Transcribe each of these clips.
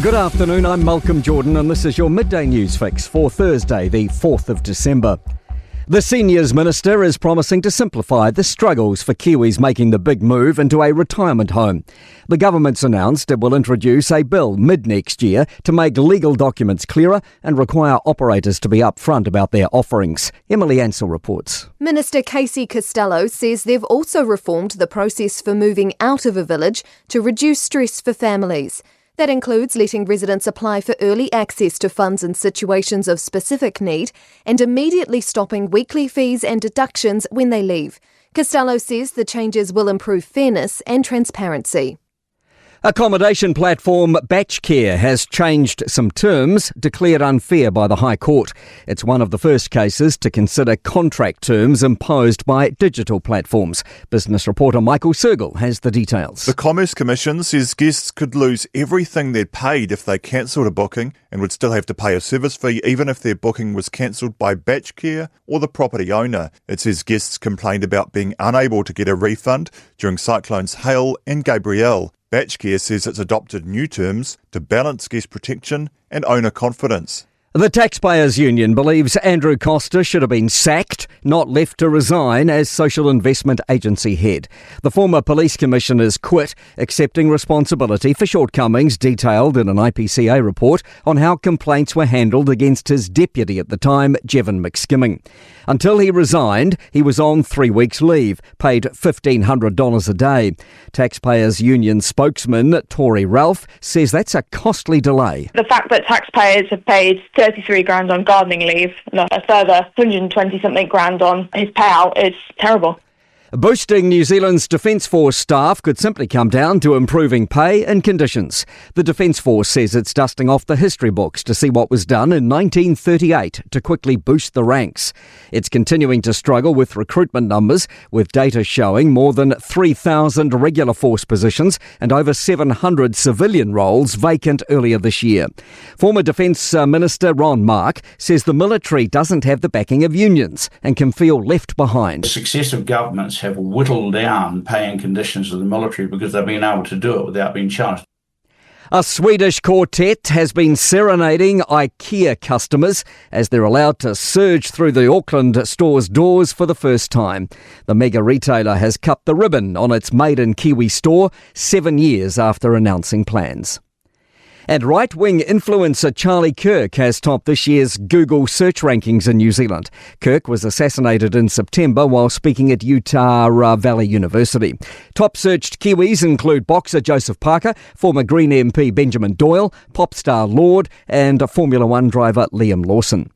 Good afternoon, I'm Malcolm Jordan and this is your Midday News Fix for Thursday, the 4th of December. The Seniors Minister is promising to simplify the struggles for Kiwis making the big move into a retirement home. The government's announced it will introduce a bill mid-next year to make legal documents clearer and require operators to be upfront about their offerings. Emily Ansell reports. Minister Casey Costello says they've also reformed the process for moving out of a village to reduce stress for families. That includes letting residents apply for early access to funds in situations of specific need and immediately stopping weekly fees and deductions when they leave. Costello says the changes will improve fairness and transparency. Accommodation platform Batchcare has changed some terms declared unfair by the High Court. It's one of the first cases to consider contract terms imposed by digital platforms. Business reporter Michael Sergel has the details. The Commerce Commission says guests could lose everything they'd paid if they cancelled a booking and would still have to pay a service fee even if their booking was cancelled by Batchcare or the property owner. It says guests complained about being unable to get a refund during cyclones Hale and Gabrielle. Batchcare says it's adopted new terms to balance guest protection and owner confidence. The Taxpayers Union believes Andrew Costa should have been sacked, not left to resign as Social Investment Agency head. The former police commissioner's quit, accepting responsibility for shortcomings detailed in an IPCA report on how complaints were handled against his deputy at the time, Jevon McSkimming. Until he resigned, he was on 3 weeks' leave, paid $1,500 a day. Taxpayers Union spokesman Tori Ralph says that's a costly delay. The fact that taxpayers have paid 33 grand on gardening leave and a further 120 something grand on his payout is terrible. Boosting New Zealand's Defence Force staff could simply come down to improving pay and conditions. The Defence Force says it's dusting off the history books to see what was done in 1938 to quickly boost the ranks. It's continuing to struggle with recruitment numbers, with data showing more than 3,000 regular force positions and over 700 civilian roles vacant earlier this year. Former Defence Minister Ron Mark says the military doesn't have the backing of unions and can feel left behind. Successive governments have whittled down pay and conditions of the military because they've been able to do it without being challenged. A Swedish quartet has been serenading IKEA customers as they're allowed to surge through the Auckland store's doors for the first time. The mega retailer has cut the ribbon on its Made in Kiwi store 7 years after announcing plans. And right-wing influencer Charlie Kirk has topped this year's Google search rankings in New Zealand. Kirk was assassinated in September while speaking at Utah Valley University. Top searched Kiwis include boxer Joseph Parker, former Green MP Benjamin Doyle, pop star Lorde and Formula One driver Liam Lawson.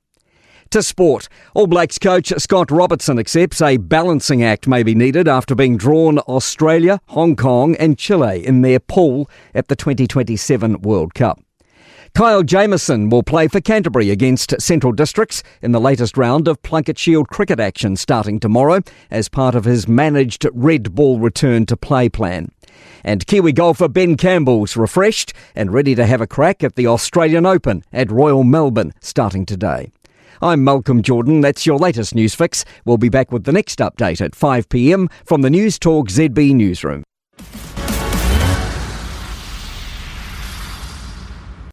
To sport, All Blacks coach Scott Robertson accepts a balancing act may be needed after being drawn Australia, Hong Kong and Chile in their pool at the 2027 World Cup. Kyle Jamieson will play for Canterbury against Central Districts in the latest round of Plunket Shield cricket action starting tomorrow as part of his managed red ball return to play plan. And Kiwi golfer Ben Campbell's refreshed and ready to have a crack at the Australian Open at Royal Melbourne starting today. I'm Malcolm Jordan. That's your latest news fix. We'll be back with the next update at 5 p.m. from the Newstalk ZB newsroom.